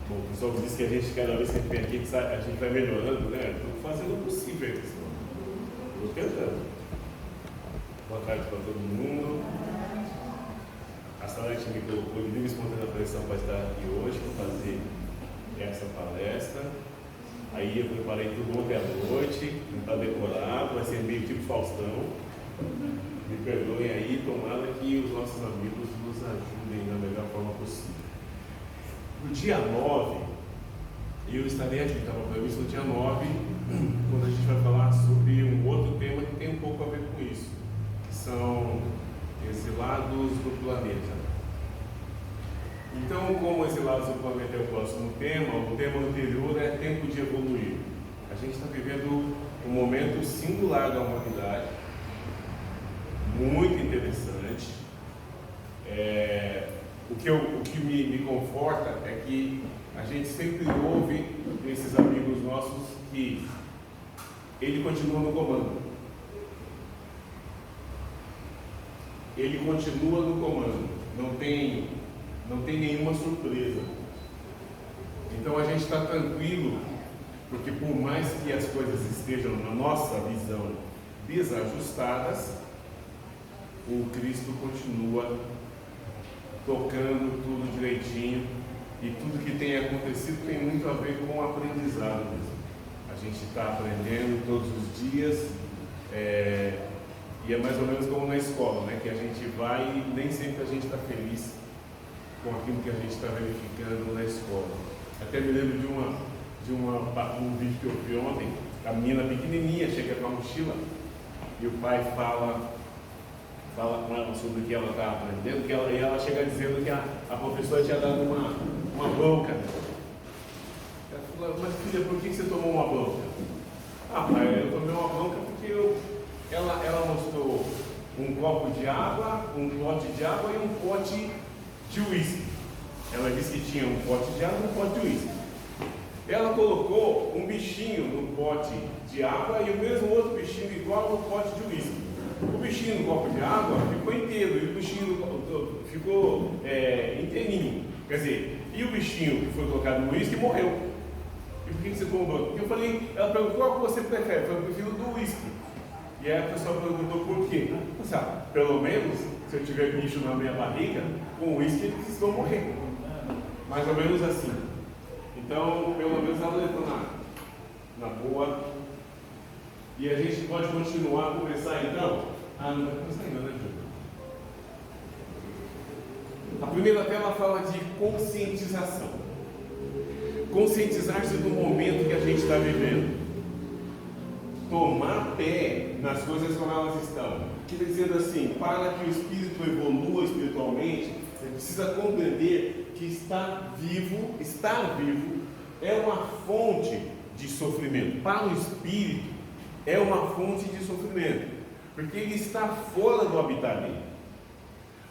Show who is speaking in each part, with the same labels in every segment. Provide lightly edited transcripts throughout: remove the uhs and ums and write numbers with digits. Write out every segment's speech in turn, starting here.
Speaker 1: Bom, o pessoal diz que a gente, cada vez que a gente vem aqui, a gente vai melhorando, né? Estou fazendo o possível, pessoal. Estou tentando. Boa tarde para todo mundo. A Salete me colocou de livre e espontânea pressão para estar aqui hoje, para fazer essa palestra. Aí eu preparei tudo ontem à noite, não está decorado, vai ser meio tipo Faustão. Me perdoem aí, tomara que os nossos amigos nos ajudem da melhor forma possível. No dia 9, eu estarei aqui, estava previsto no dia 9, quando a gente vai falar sobre um outro tema que tem um pouco a ver com isso, que são exilados do planeta. Então, como exilados do planeta é o próximo tema, o tema anterior é tempo de evoluir. A gente está vivendo um momento singular da humanidade, muito interessante. O que me conforta é que a gente sempre ouve desses amigos nossos que ele continua no comando. Ele continua no comando. Não tem nenhuma surpresa. Então a gente está tranquilo, porque por mais que as coisas estejam na nossa visão desajustadas, o Cristo continua tocando tudo direitinho, e tudo que tem acontecido tem muito a ver com o aprendizado mesmo. A gente está aprendendo todos os dias, e é mais ou menos como na escola, né? Que a gente vai e nem sempre a gente está feliz com aquilo que a gente está verificando na escola. Até me lembro de um vídeo que eu vi ontem, a menina pequenininha chega com a mochila e o pai fala com ela sobre o que ela está aprendendo, e ela chega dizendo que a professora tinha dado uma bronca. Ela falou: mas filha, por que você tomou uma bronca? Ah, pai, eu tomei uma bronca porque ela mostrou um copo de água, um pote de água e um pote de uísque. Ela disse que tinha um pote de água e um pote de uísque. Ela colocou um bichinho no pote de água e o mesmo outro bichinho igual no pote de uísque. O bichinho no copo de água ficou inteiro e o bichinho ficou inteirinho. Quer dizer, e o bichinho que foi colocado no uísque morreu. E por que você comprou? Porque eu falei, ela perguntou: qual que você prefere? Eu falei: eu prefiro do uísque. E aí a pessoa perguntou por quê. Pelo menos, se eu tiver bicho na minha barriga, com o uísque eles vão morrer. Mais ou menos assim. Então, pelo menos ela levou na boa. E a gente pode continuar a conversar então? Não vai começar ainda, né, Júlio? A primeira tela fala de conscientização. Conscientizar-se do momento que a gente está vivendo. Tomar pé nas coisas como elas estão. Quer dizer assim, para que o espírito evolua espiritualmente, ele precisa compreender que estar vivo é uma fonte de sofrimento. Para o espírito, é uma fonte de sofrimento, porque ele está fora do habitat dele.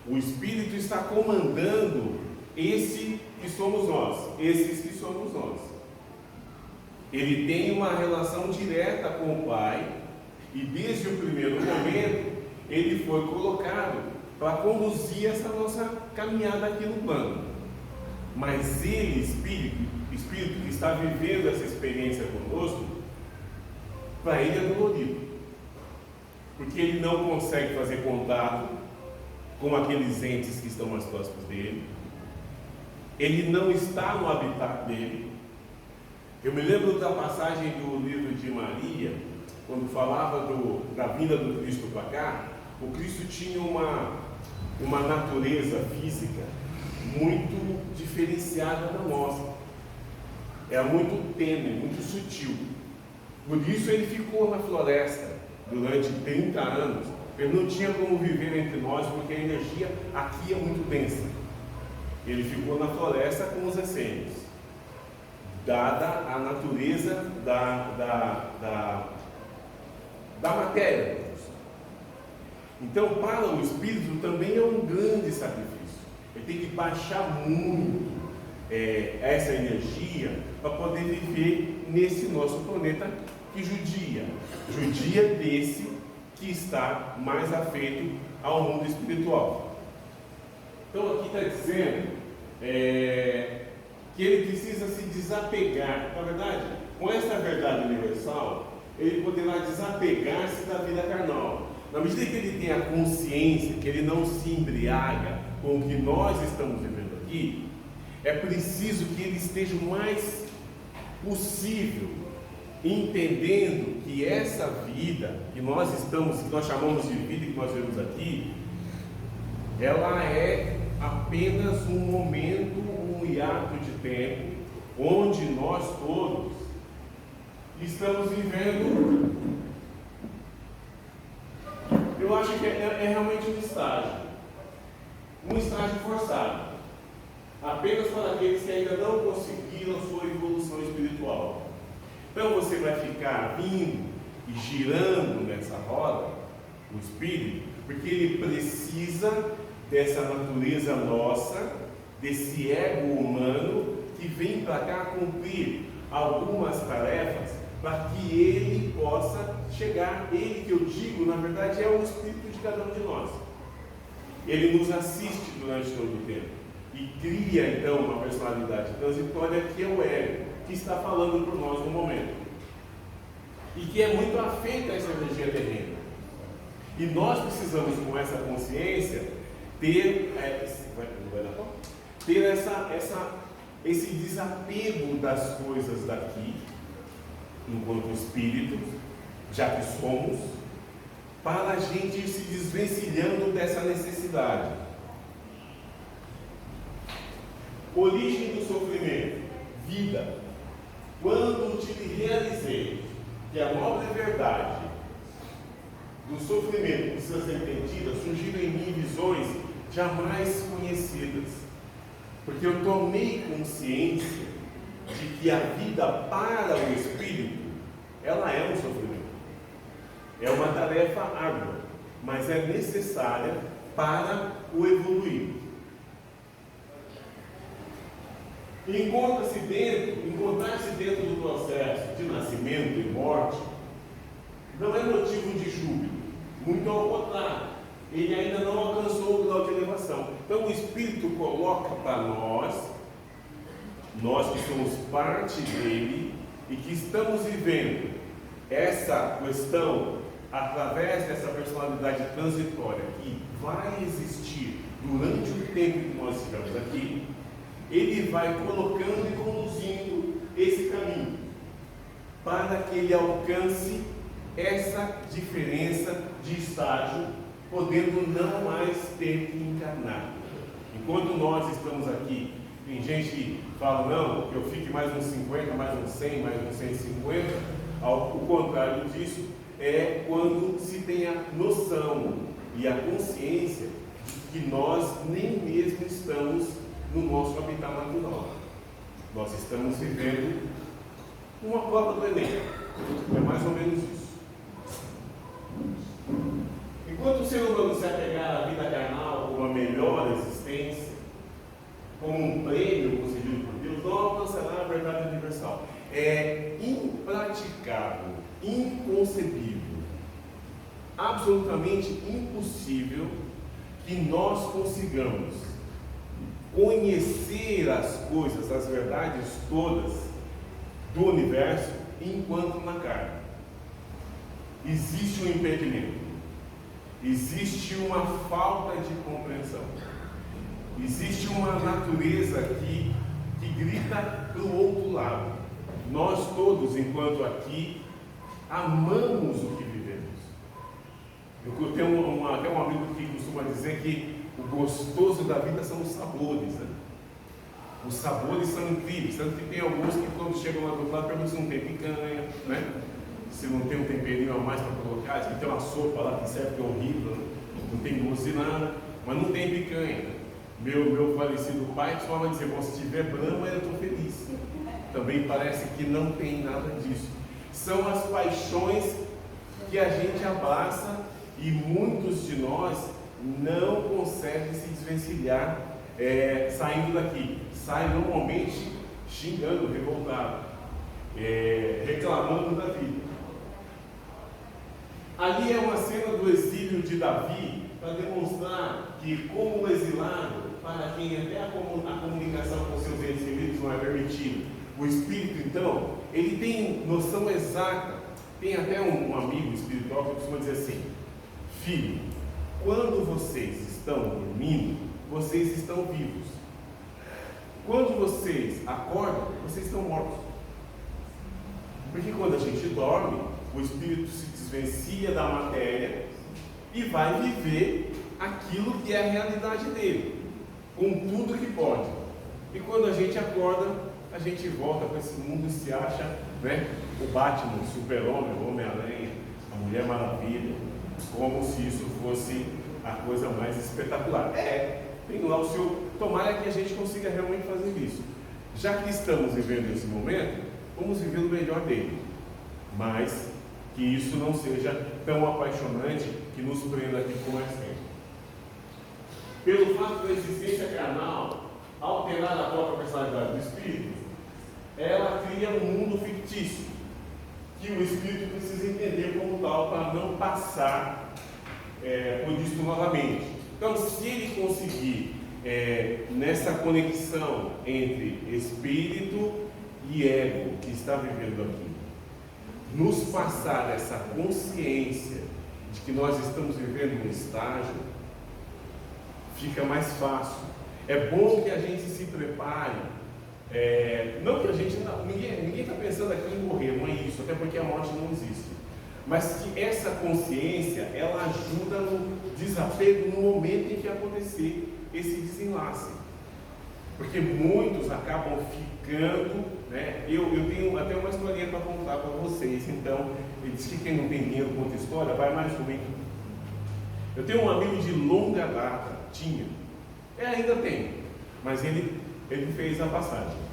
Speaker 1: O espírito está comandando esses que somos nós. Ele tem uma relação direta com o Pai, e desde o primeiro momento ele foi colocado para conduzir essa nossa caminhada aqui no plano. Mas ele, espírito que está vivendo essa experiência conosco, para ele é dolorido, porque ele não consegue fazer contato com aqueles entes que estão mais próximos dele. Ele não está no habitat dele. Eu me lembro da passagem do livro de Maria, quando falava da vinda do Cristo para cá. O Cristo tinha uma natureza física muito diferenciada da nossa. Era muito tênue, muito sutil. Por isso ele ficou na floresta durante 30 anos. Ele não tinha como viver entre nós, porque a energia aqui é muito densa. Ele ficou na floresta com os essênios, dada a natureza da matéria. Então, para o espírito também é um grande sacrifício. Ele tem que baixar muito essa energia para poder viver nesse nosso planeta que judia desse que está mais afeito ao mundo espiritual. Então aqui está dizendo que ele precisa se desapegar. Na verdade, com essa verdade universal, ele poderá desapegar-se da vida carnal. Na medida que ele tem a consciência, que ele não se embriaga com o que nós estamos vivendo aqui, é preciso que ele esteja o mais possível entendendo que essa vida que nós chamamos de vida e que nós vemos aqui, ela é apenas um momento, um hiato de tempo, onde nós todos estamos vivendo. Eu acho que é realmente um estágio forçado, apenas para aqueles que ainda não conseguiram sua evolução espiritual. Então você vai ficar vindo e girando nessa roda, o espírito, porque ele precisa dessa natureza nossa, desse ego humano que vem para cá cumprir algumas tarefas para que ele possa chegar. Ele que eu digo, na verdade, é o espírito de cada um de nós. Ele nos assiste durante todo o tempo e cria então uma personalidade transitória que é o ego, que está falando por nós no momento e que é muito afeita a essa energia terrena. E nós precisamos, com essa consciência, ter esse desapego das coisas daqui, enquanto espíritos, já que somos, para a gente ir se desvencilhando dessa necessidade. Origem do sofrimento, vida. Quando te realizei que a nobre verdade do sofrimento precisa ser entendida, surgiram em mim visões jamais conhecidas, porque eu tomei consciência de que a vida para o espírito, ela é um sofrimento, é uma tarefa árdua, mas é necessária para o evoluir. Encontrar-se dentro do processo de nascimento e morte não é motivo de júbilo, muito ao contrário, ele ainda não alcançou o grau de elevação. Então o Espírito coloca para nós que somos parte dele e que estamos vivendo essa questão através dessa personalidade transitória que vai existir durante o tempo que nós estivermos aqui. Ele vai colocando e conduzindo esse caminho para que ele alcance essa diferença de estágio, podendo não mais ter que encarnar. Enquanto nós estamos aqui, tem gente que fala, não, que eu fique mais uns 50, mais uns 100, mais uns 150. O contrário disso é quando se tem a noção e a consciência de que nós nem mesmo estamos no nosso habitat natural. Nós estamos vivendo uma prova do Enem. É mais ou menos isso. Enquanto o ser humano se apegar à vida carnal como a melhor existência, como um prêmio concedido por Deus, não alcançará a verdade universal. É impraticável, inconcebível, absolutamente impossível que nós consigamos conhecer as coisas, as verdades todas do universo enquanto na carne. Existe um impedimento, existe uma falta de compreensão, existe uma natureza que grita para o outro lado. Nós todos, enquanto aqui, amamos o que vivemos. Eu tenho até um amigo que costuma dizer que o gostoso da vida são os sabores, né? Os sabores são incríveis, tanto que tem alguns que quando chegam lá do outro lado perguntam se não tem picanha, né? Se não tem um temperinho a mais para colocar, se tem uma sopa lá que serve que é horrível, né? Não tem gosto de nada, mas não tem picanha. Meu falecido pai costumava dizer, bom, se tiver brama eu estou feliz. Também parece que não tem nada disso. São as paixões que a gente abraça e muitos de nós não conseguem se desvencilhar saindo daqui. Sai normalmente xingando, revoltado, reclamando da vida. Ali é uma cena do exílio de Davi para demonstrar que, como exilado, para quem até a comunicação com seus entes queridos não é permitida. O Espírito, então, ele tem noção exata. Tem até um amigo espiritual que costuma dizer assim: filho, quando vocês estão dormindo, vocês estão vivos. Quando vocês acordam, vocês estão mortos. Porque quando a gente dorme, o Espírito se desvencilha da matéria e vai viver aquilo que é a realidade dele, com tudo que pode. E quando a gente acorda, a gente volta para esse mundo e se acha, né, o Batman, o Super-Homem, o Homem-Aranha, a Mulher Maravilha, como se isso fosse a coisa mais espetacular. Tem lá o seu. Tomara que a gente consiga realmente fazer isso. Já que estamos vivendo esse momento, vamos viver o melhor dele, mas que isso não seja tão apaixonante que nos prenda aqui como é sempre. Pelo fato da existência carnal alterar a própria personalidade do Espírito, ela cria um mundo fictício, que o Espírito precisa entender como tal, para não passar por isso novamente. Então, se ele conseguir, nessa conexão entre Espírito e ego que está vivendo aqui, nos passar essa consciência de que nós estamos vivendo um estágio, fica mais fácil. É bom que a gente se prepare. Não que a gente não, ninguém está pensando aqui em morrer, não é isso, até porque a morte não existe. Mas que essa consciência, ela ajuda no desapego no momento em que acontecer esse desenlace. Porque muitos acabam ficando, né? Eu tenho até uma historinha para contar para vocês. Então, ele diz que quem não tem dinheiro conta história, vai mais comigo. Eu tenho um amigo de longa data, ainda tem, mas ele fez a passagem.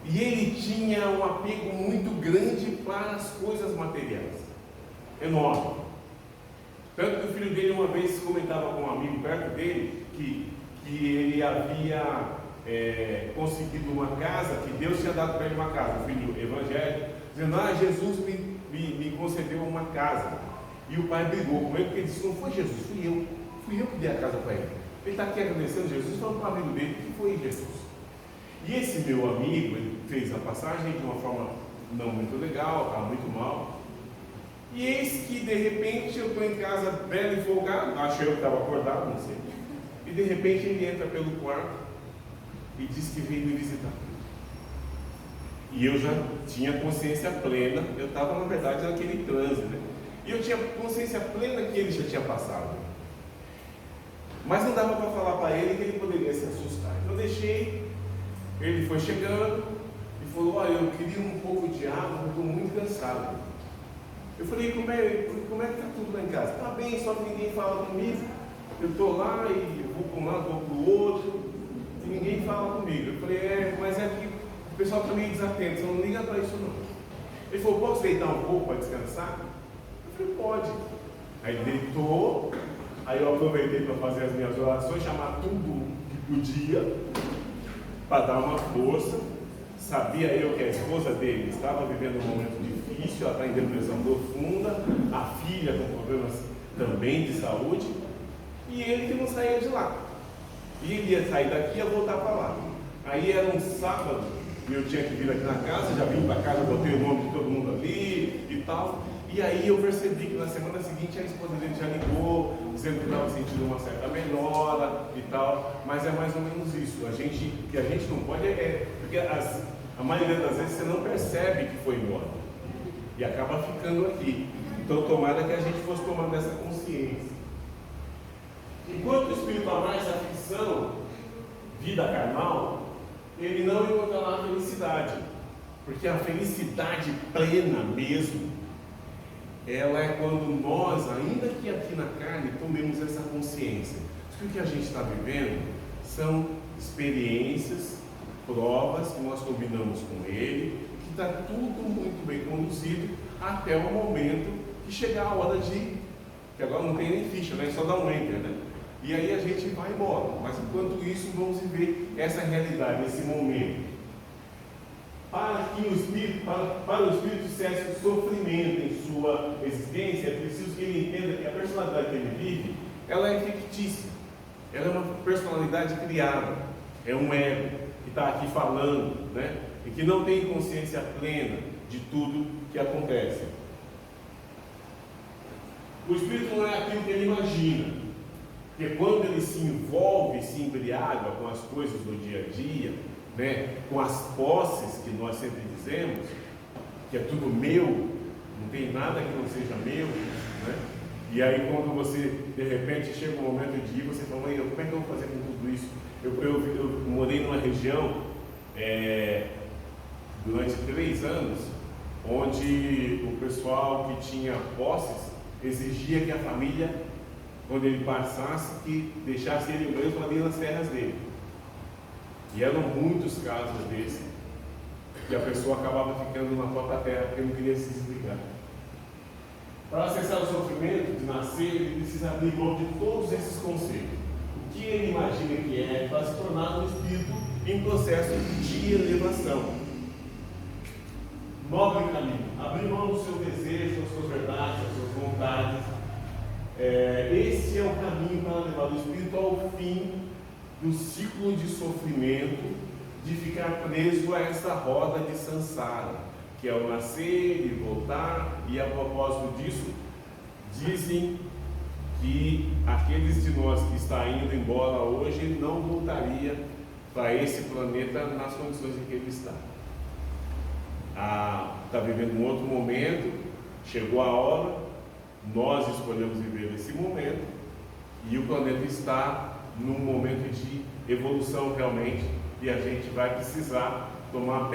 Speaker 1: E ele tinha um apego muito grande para as coisas materiais, enorme. Tanto que o filho dele uma vez comentava com um amigo perto dele que ele havia conseguido uma casa, que Deus tinha dado para ele uma casa, o filho evangélico, dizendo: Jesus me concedeu uma casa. E o pai brigou com ele, porque ele disse: não foi Jesus, fui eu que dei a casa para ele. Ele está aqui agradecendo Jesus, falando para o amigo dele que foi Jesus. E esse meu amigo, ele fez a passagem de uma forma não muito legal, estava muito mal. E eis que de repente eu estou em casa velho e folgado, acho eu que estava acordado, não sei. E de repente ele entra pelo quarto e diz que veio me visitar. E eu já tinha consciência plena, eu estava na verdade naquele transe, né? E eu tinha consciência plena que ele já tinha passado. Mas não dava para falar para ele que ele poderia se assustar. Então eu deixei, ele foi chegando e falou: olha, eu queria um pouco de água, eu estou muito cansado. Eu falei: como é que está tudo lá em casa? Está bem, só que ninguém fala comigo. Eu estou lá e vou para um lado, vou para o outro, e ninguém fala comigo. Eu falei: mas é que o pessoal está meio desatento, você não liga para isso não. Ele falou: posso deitar um pouco para descansar? Eu falei: pode. Aí ele deitou, aí eu aproveitei para fazer as minhas orações, chamar tudo que podia, para dar uma força. Sabia eu que a esposa dele estava vivendo um momento difícil, ela está em depressão profunda, a filha com problemas também de saúde, e ele que não saía de lá. E ele ia sair daqui e ia voltar para lá. Aí era um sábado, e eu tinha que vir aqui na casa, já vim para casa, botei o nome de todo mundo ali e tal. E aí eu percebi que na semana seguinte a esposa dele já ligou, dizendo que estava sentindo uma certa melhora e tal. Mas é mais ou menos isso. O que a gente não pode porque a maioria das vezes você não percebe que foi embora e acaba ficando aqui. Então tomara que a gente fosse tomando essa consciência. Enquanto o espírito amar essa ficção, vida carnal, ele não encontrará a felicidade, porque a felicidade plena mesmo, ela é quando nós, ainda que aqui na carne, tomemos essa consciência de que o que a gente está vivendo são experiências, provas que nós combinamos com ele, que está tudo muito bem conduzido até o momento que chegar a hora de, que agora não tem nem ficha, né? Só dá um enter, né? E aí a gente vai embora. Mas enquanto isso, vamos viver essa realidade, esse momento. Para que o espírito, para o espírito cesse o sofrimento em sua existência, é preciso que ele entenda que a personalidade que ele vive, ela é fictícia. Ela é uma personalidade criada, é um ego que está aqui falando, né? E que não tem consciência plena de tudo que acontece. O espírito não é aquilo que ele imagina, porque quando ele se envolve, se embriaga com as coisas do dia a dia, né? Com as posses que nós sempre dizemos, que é tudo meu, não tem nada que não seja meu, né? E aí quando você, de repente, chega um momento de ir, você fala, como é que eu vou fazer com tudo isso? Eu morei numa região, durante 3 anos, onde o pessoal que tinha posses exigia que a família, quando ele passasse, que deixasse ele mesmo ali nas terras dele. E eram muitos casos desses, que a pessoa acabava ficando na própria terra, porque não queria se desligar. Para acessar o sofrimento de nascer, ele precisa abrir mão de todos esses conceitos. O que ele imagina que é, para se tornar um espírito em processo de elevação. Nobre caminho. Abrir mão do seu desejo, das suas verdades, das suas vontades. Esse é o caminho para levar o espírito ao fim do ciclo de sofrimento, de ficar preso a essa roda de samsara, que é o nascer e voltar. E a propósito disso, dizem que aqueles de nós que está indo embora hoje não voltaria para esse planeta nas condições em que ele está. Está vivendo um outro momento, chegou a hora, nós escolhemos viver esse momento, e o planeta está num momento de evolução realmente, e a gente vai precisar tomar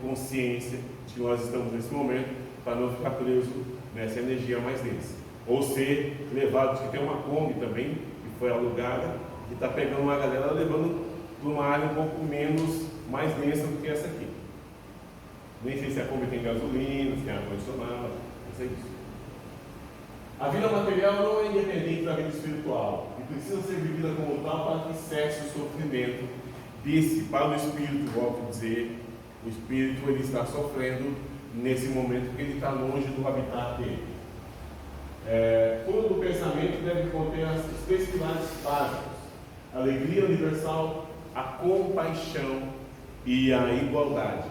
Speaker 1: consciência de que nós estamos nesse momento, para não ficar preso nessa energia mais densa, ou ser levado, que tem uma Kombi também, que foi alugada, que está pegando uma galera, levando para uma área um pouco mais densa do que essa aqui. Nem sei se a Kombi tem gasolina, se tem ar-condicionado, não sei disso. A vida material não é independente da vida espiritual e precisa ser vivida como tal para que cesse o sofrimento desse, para o espírito, volto a dizer, o espírito ele está sofrendo nesse momento porque ele está longe do habitat dele. Todo pensamento deve conter os 3 pilares básicos: a alegria universal, a compaixão e a igualdade.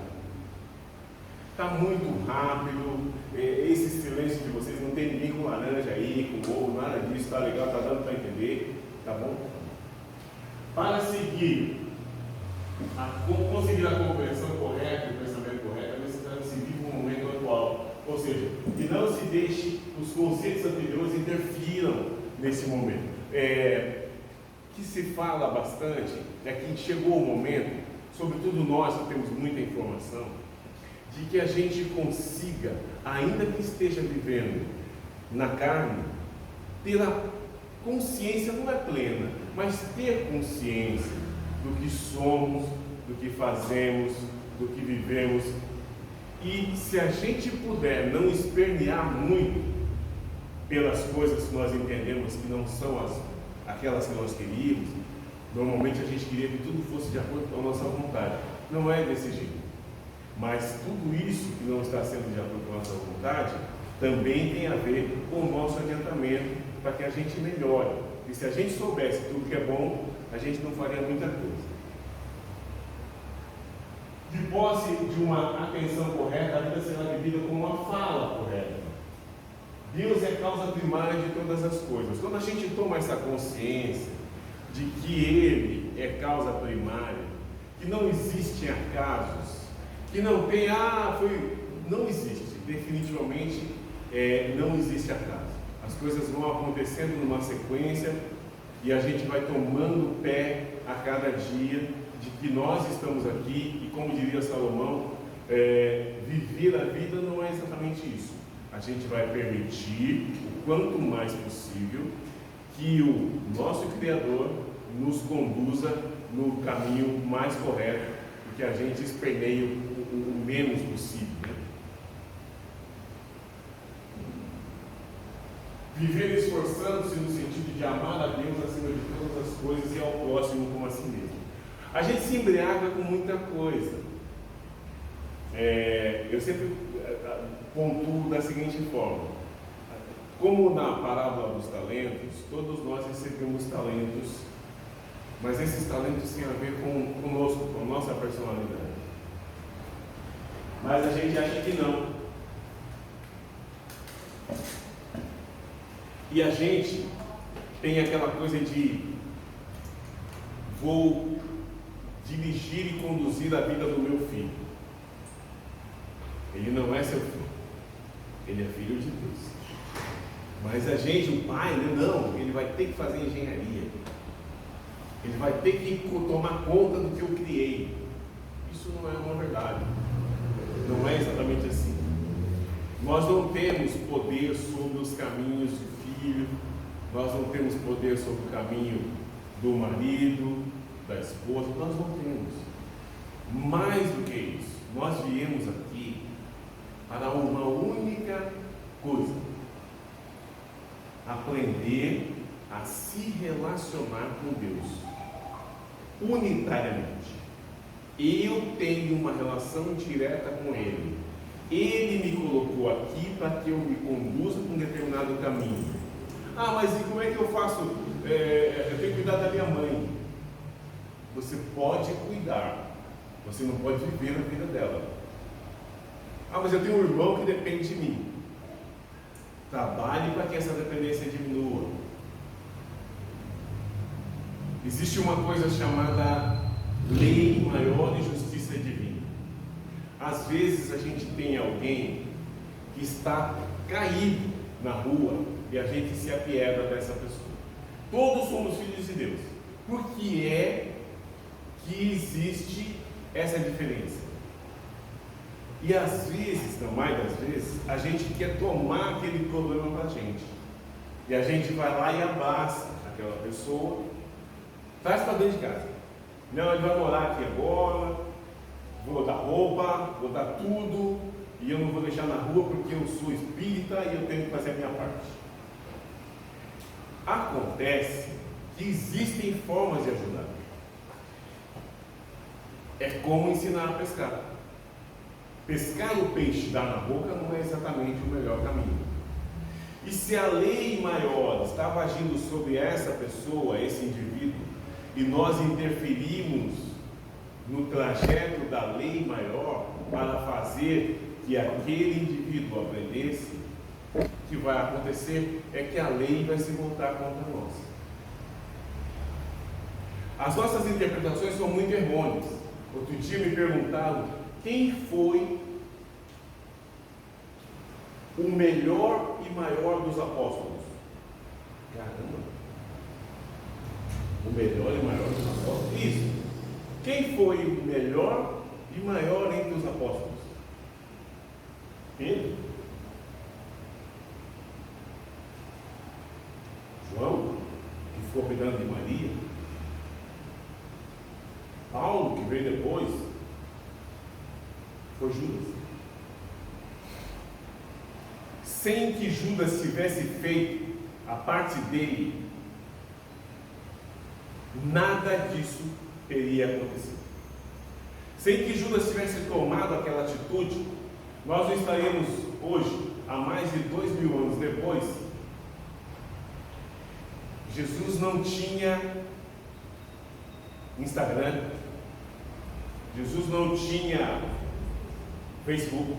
Speaker 1: Está muito rápido, esse silêncio de vocês, não tem ninguém com laranja aí, com ovo, nada disso, está legal, está dando para entender, tá bom? Para seguir, conseguir a compreensão correta, o pensamento correto, é necessário se vive o momento atual, ou seja, que não se deixe os conceitos anteriores interfiram nesse momento. Que se fala bastante é que chegou o momento, sobretudo nós que temos muita informação, de que a gente consiga, ainda que esteja vivendo na carne, ter a consciência, não é plena, mas ter consciência do que somos, do que fazemos, do que vivemos. E se a gente puder não espernear muito pelas coisas que nós entendemos que não são aquelas que nós queríamos, normalmente a gente queria que tudo fosse de acordo com a nossa vontade. Não é desse jeito. Mas tudo isso que não está sendo de acordo com a nossa vontade também tem a ver com o nosso adiantamento para que a gente melhore. E se a gente soubesse tudo que é bom, a gente não faria muita coisa. De posse de uma atenção correta, a vida será vivida com uma fala correta. Deus é causa primária de todas as coisas. Quando a gente toma essa consciência de que Ele é causa primária, que não existem acasos, que não tem, não existe, definitivamente não existe acaso. As coisas vão acontecendo numa sequência e a gente vai tomando pé a cada dia de que nós estamos aqui e, como diria Salomão, viver a vida não é exatamente isso. A gente vai permitir, o quanto mais possível, que o nosso Criador nos conduza no caminho mais correto, que a gente esperneie o menos possível, né? Viver esforçando-se no sentido de amar a Deus acima de todas as coisas e ao próximo como a si mesmo. A gente se embriaga com muita coisa. Eu sempre pontuo da seguinte forma: como na parábola dos talentos, todos nós recebemos talentos Mas esses talentos têm a ver conosco, com a nossa personalidade. Mas a gente acha que não. E a gente tem aquela coisa de vou dirigir e conduzir a vida do meu filho. Ele não é seu filho, ele é filho de Deus. Mas a gente, o pai, não, ele vai ter que fazer engenharia. Ele vai ter que tomar conta do que eu criei. Isso não é uma verdade. Não é exatamente assim. Nós não temos poder sobre os caminhos do filho, nós não temos poder sobre o caminho do marido, da esposa, nós não temos. Mais do que isso, nós viemos aqui para uma única coisa: aprender a se relacionar com Deus unitariamente. Eu tenho uma relação direta com Ele. Ele me colocou aqui para que eu me conduza por um determinado caminho. Ah, mas e como é que eu faço? Eu tenho que cuidar da minha mãe. Você pode cuidar, você não pode viver na vida dela. Ah, mas eu tenho um irmão que depende de mim. Trabalhe para que essa dependência diminua. Existe uma coisa chamada lei maior e justiça divina. Às vezes a gente tem alguém que está caído na rua e a gente se apieda dessa pessoa. Todos somos filhos de Deus. Por que é que existe essa diferença? E às vezes, na maioria das vezes, a gente quer tomar aquele problema para a gente. E a gente vai lá e abraça aquela pessoa, traz para dentro de casa. Não, ele vai morar aqui agora, vou dar roupa, vou dar tudo, e eu não vou deixar na rua porque eu sou espírita e eu tenho que fazer a minha parte. Acontece que existem formas de ajudar. É como ensinar a pescar. Pescar o peixe e dar na boca não é exatamente o melhor caminho. E se a lei maior estava agindo sobre essa pessoa, esse indivíduo, e nós interferimos no trajeto da lei maior para fazer que aquele indivíduo aprendesse, o que vai acontecer é que a lei vai se voltar contra nós. As nossas interpretações são muito errôneas. Outro dia me perguntaram quem foi o melhor e maior dos apóstolos. Caramba! O melhor e maior dos apóstolos? Isso! Quem foi o melhor e maior entre os apóstolos? Pedro? João, que ficou cuidando de Maria? Paulo, que veio depois? Foi Judas. Sem que Judas tivesse feito a parte dele, nada disso teria acontecido. Sem que Judas tivesse tomado aquela atitude, nós não estaríamos hoje, há mais de 2000 anos depois. Jesus não tinha Instagram, Jesus não tinha Facebook,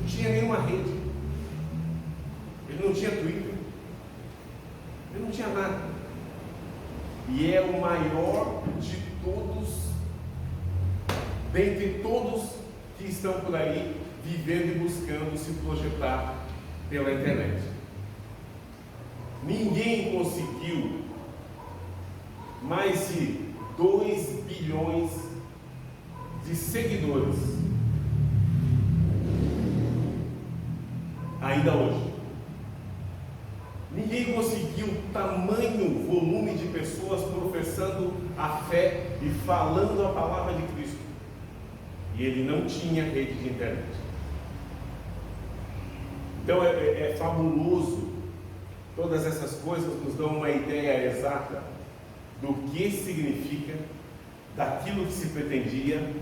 Speaker 1: não tinha nenhuma rede, ele não tinha Twitter, ele não tinha nada. E é o maior de todos, dentre todos que estão por aí vivendo e buscando se projetar pela internet. Ninguém conseguiu mais de 2 bilhões de seguidores ainda hoje. Ninguém conseguiu tamanho volume de pessoas professando a fé e falando a palavra de Cristo. E ele não tinha rede de internet. Então é fabuloso. Todas essas coisas nos dão uma ideia exata do que significa, daquilo que se pretendia.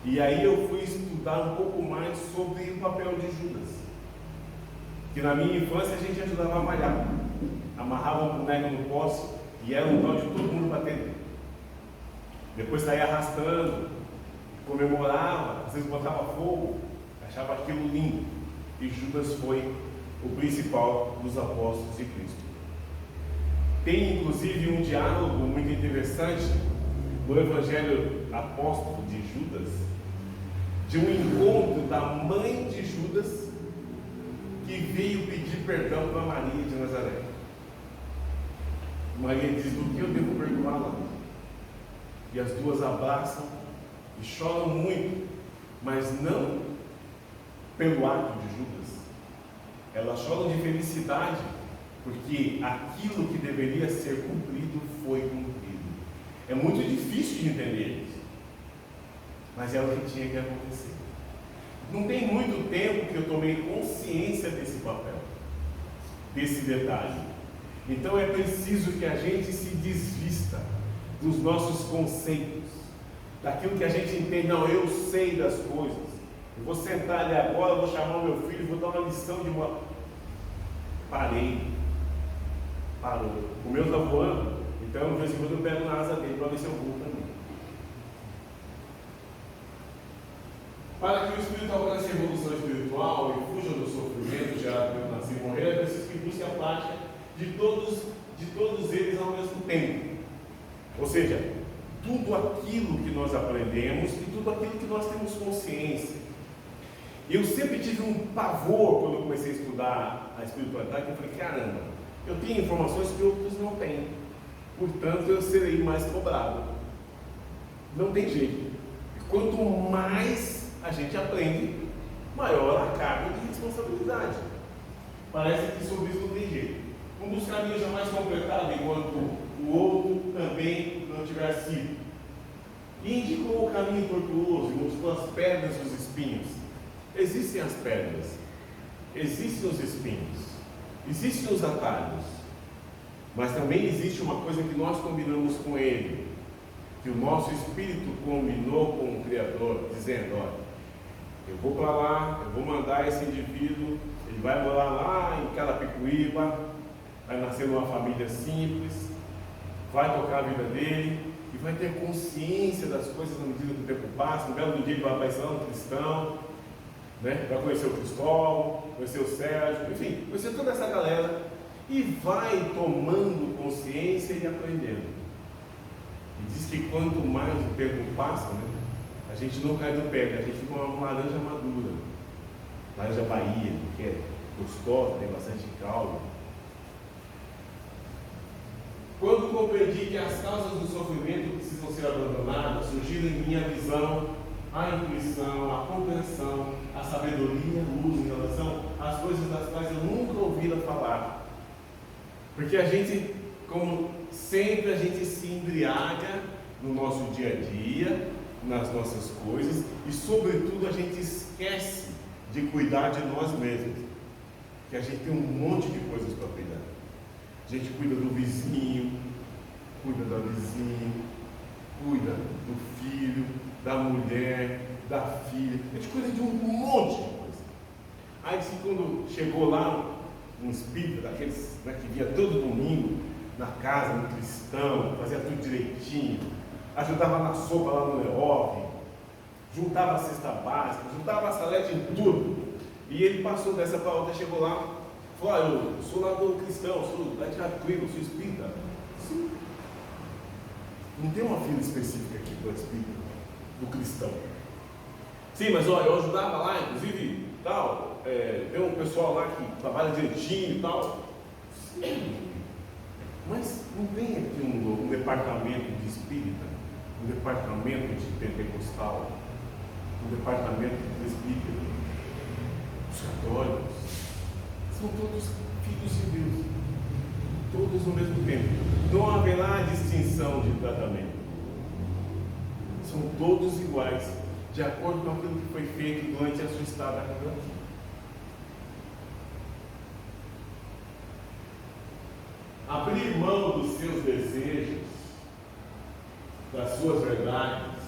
Speaker 1: E aí eu fui estudar um pouco mais sobre o papel de Judas. Que na minha infância a gente ajudava a malhar, amarrava um boneco no poste E era um tal de todo mundo batendo. Depois saía arrastando, comemorava, às vezes botava fogo, achava aquilo lindo. E Judas foi o principal dos apóstolos de Cristo. Tem inclusive um diálogo muito interessante no Evangelho Apóstolo de Judas, de um encontro da mãe de Judas, que veio pedir perdão para Maria de Nazaré. Maria diz: do que eu devo perdoá-la? E as duas abraçam e choram muito, mas não pelo ato de Judas. Elas choram de felicidade, porque aquilo que deveria ser cumprido foi cumprido. É muito difícil de entender isso, mas é o que tinha que acontecer. Não tem muito tempo que eu tomei consciência desse papel, desse detalhe. Então é preciso que a gente se desvista dos nossos conceitos, daquilo que a gente entende. Não, eu sei das coisas, eu vou sentar ali agora, vou chamar o meu filho, vou dar uma lição de moral. Parou. O meu está voando, então de vez em quando eu pego na asa dele para ver se eu vou também. Para que o Espírito alcance a evolução espiritual e fuja do sofrimento gerado pelo nascer e morrer, é preciso que busque a prática de todos eles ao mesmo tempo. Ou seja, tudo aquilo que nós aprendemos e tudo aquilo que nós temos consciência. Eu sempre tive um pavor quando eu comecei a estudar a espiritualidade, que eu falei: caramba, eu tenho informações que outros não têm, portanto eu serei mais cobrado. Não tem jeito. E quanto mais a gente aprende, maior a carga de responsabilidade. Parece que sobre isso não tem jeito. Um dos caminhos jamais completados, enquanto o outro também não tiver sido. E indicou o caminho tortuoso e mostrou as pedras dos espinhos. Existem as pedras, existem os espinhos, existem os atalhos, mas também existe uma coisa que nós combinamos com Ele, que o nosso espírito combinou com o Criador, dizendo: olha, eu vou para lá, eu vou mandar esse indivíduo, ele vai morar lá em Carapicuíba, vai nascer numa família simples, vai tocar a vida dele e vai ter consciência das coisas na medida que o tempo passa. No belo dia ele vai aparecer lá um cristão, né? Vai conhecer o Cristóvão, conhecer o Sérgio, enfim, conhecer toda essa galera e vai tomando consciência e aprendendo. E diz que quanto mais o tempo passa, né, a gente não cai do pé, a gente fica uma laranja madura, laranja Bahia, que é gostosa, tem bastante caldo. Quando compreendi que as causas do sofrimento precisam ser abandonadas, surgiram em minha visão a intuição, a compreensão, a sabedoria, a luz em relação às coisas das quais eu nunca ouvira falar. Porque a gente, como sempre, a gente se embriaga no nosso dia a dia, nas nossas coisas, e sobretudo a gente esquece de cuidar de nós mesmos, que a gente tem um monte de coisas para cuidar. A gente cuida do vizinho, cuida da vizinha, cuida do filho, da mulher, da filha, a gente cuida de um monte de coisa. Aí assim, quando chegou lá um espírito daqueles, né, que via todo domingo na casa, no cristão, fazia tudo direitinho, ajudava na sopa lá no Leof, juntava a cesta básica, juntava a salete em tudo. E ele passou dessa para outra, chegou lá, falou: eu sou lá do cristão, sou lá de Carapicuíba, sou espírita. Sim. Não tem uma fila específica aqui para o espírita, do cristão. Sim, mas olha, eu ajudava lá, inclusive, tal, tem um pessoal lá que trabalha direitinho e tal. Sim. Mas não tem aqui um departamento de espírita, um departamento de pentecostal, um departamento de presbítero, os católicos, são todos filhos de Deus, todos ao mesmo tempo. Não haverá distinção de tratamento, são todos iguais, de acordo com aquilo que foi feito durante a sua estada aqui. Abrir mão dos seus desejos, das suas verdades,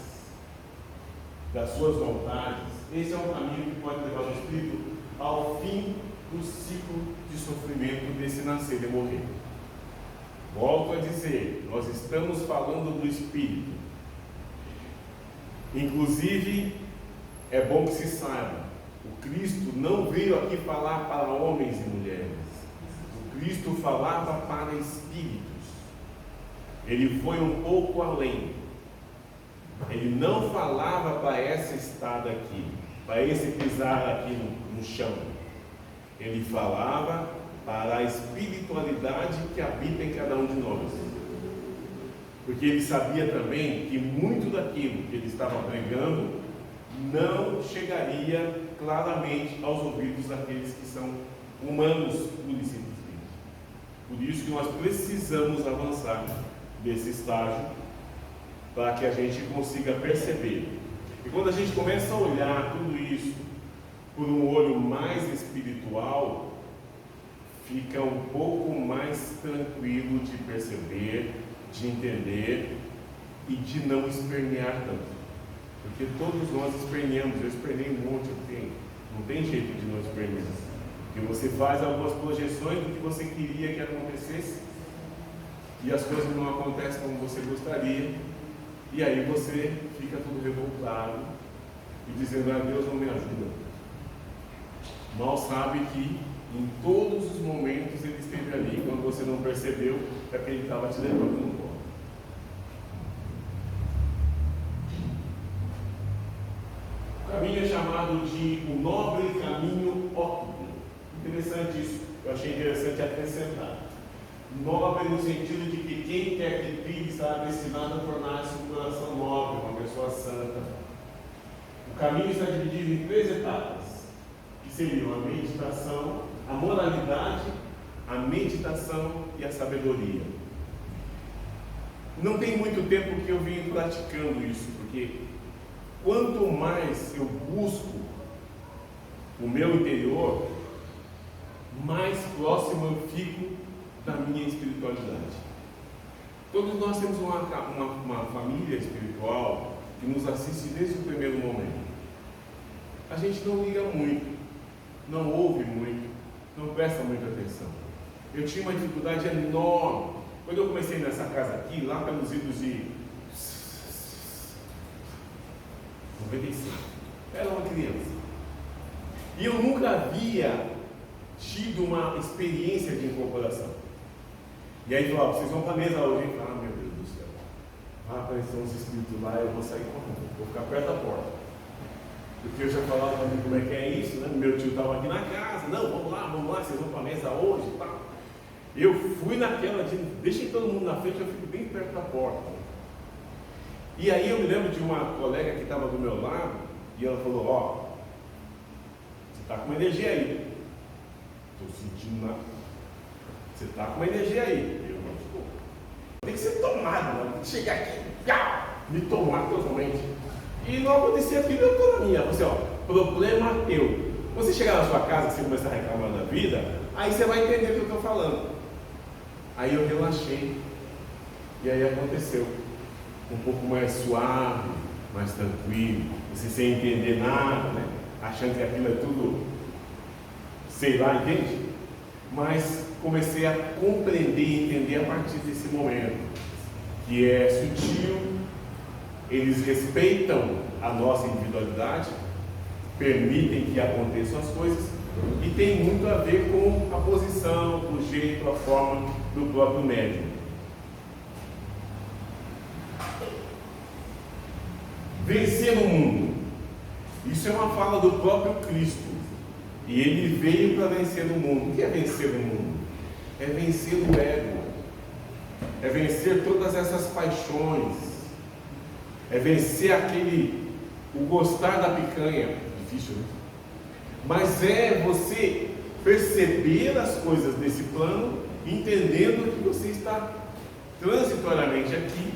Speaker 1: das suas vontades, esse é um caminho que pode levar o espírito ao fim do ciclo de sofrimento desse nascer e morrer. Volto a dizer, nós estamos falando do Espírito. Inclusive, é bom que se saiba, o Cristo não veio aqui falar para homens e mulheres. O Cristo falava para espíritos. Ele foi um pouco além. Ele não falava para essa estada aqui, para esse pisar aqui no chão. Ele falava para a espiritualidade que habita em cada um de nós. Porque ele sabia também que muito daquilo que ele estava pregando não chegaria claramente aos ouvidos daqueles que são humanos, pura e simplesmente. Por isso que nós precisamos avançar desse estágio para que a gente consiga perceber. E quando a gente começa a olhar tudo isso por um olho mais espiritual, fica um pouco mais tranquilo de perceber, de entender e de não espernear tanto. Porque todos nós esperneamos, eu espernei um monte, não tem jeito de não espernear. Porque você faz algumas projeções do que você queria que acontecesse e as coisas não acontecem como você gostaria, e aí você fica todo revoltado e dizendo: ah, Deus não me ajuda. Mal sabe que em todos os momentos ele esteve ali. Quando você não percebeu, é porque ele estava te levando no colo. O caminho é chamado de o nobre caminho óptimo. Interessante isso, eu achei interessante acrescentar. Nobre no sentido de que quem quer que trilhe está destinado a tornar-se um coração nobre, uma pessoa santa. O caminho está dividido em 3 etapas, que seriam a meditação, a moralidade, a meditação e a sabedoria. Não tem muito tempo que eu vim praticando isso, porque quanto mais eu busco o meu interior, mais próximo eu fico da minha espiritualidade. Todos nós temos uma família espiritual que nos assiste desde o primeiro momento. A gente não liga muito, não ouve muito, não presta muita atenção. Eu tinha uma dificuldade enorme. Quando eu comecei nessa casa aqui, lá pelos idos de 95, era uma criança. E eu nunca havia tido uma experiência de incorporação. E aí falava: vocês vão para a mesa hoje? Ah, meu Deus do céu, vai aparecer uns espíritos lá, eu vou sair correndo, vou ficar perto da porta. Porque eu já falava para mim como é que é isso, né? Meu tio estava aqui na casa: não, vamos lá, vocês vão para a mesa hoje e tal. Eu fui naquela de deixem todo mundo na frente, eu fico bem perto da porta. E aí eu me lembro de uma colega que estava do meu lado, e ela falou: ó, você está com uma energia aí. Estou sentindo nada. Você está com uma energia aí. Eu não estou. Tem que ser tomado, mano. Tem que chegar aqui, me tomar totalmente. E não acontecia aquilo, eu estou na minha. Você, ó, problema teu. Você chegar na sua casa, você começar a reclamar da vida, aí você vai entender o que eu estou falando. Aí eu relaxei. E aí aconteceu. Um pouco mais suave, mais tranquilo. Você sem entender nada, né? Achando que aquilo é tudo, sei lá, entende? Mas comecei a compreender e entender a partir desse momento, que é sutil, eles respeitam a nossa individualidade, permitem que aconteçam as coisas, e tem muito a ver com a posição, o jeito, a forma do próprio médium. Vencer o mundo. Isso é uma fala do próprio Cristo. E ele veio para vencer o mundo. O que é vencer o mundo? É vencer o ego. É vencer todas essas paixões. É vencer o gostar da picanha. Difícil, né? Mas é você perceber as coisas desse plano, entendendo que você está transitoriamente aqui,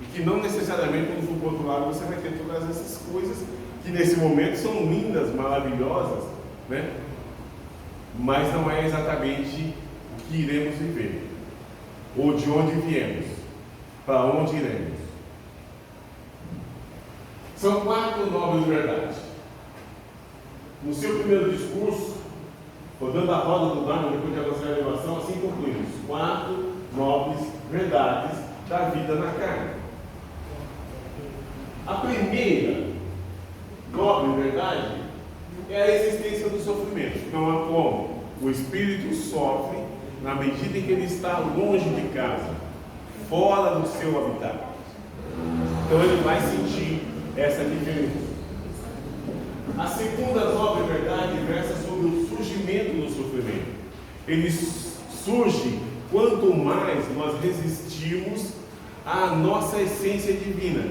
Speaker 1: e que não necessariamente quando for para o outro lado você vai ter todas essas coisas que nesse momento são lindas, maravilhosas, né? Mas não é exatamente o que iremos viver, ou de onde viemos, para onde iremos. São 4 nobres verdades. No seu primeiro discurso, rodando a roda do Dharma, depois de avançar a elevação, assim concluímos: 4 nobres verdades da vida na carne. A primeira nobre verdade é a existência do sofrimento. Não há como. O espírito sofre na medida em que ele está longe de casa, fora do seu habitat. Então ele vai sentir essa diferença. A segunda nobre verdade versa sobre o surgimento do sofrimento. Ele surge quanto mais nós resistimos à nossa essência divina,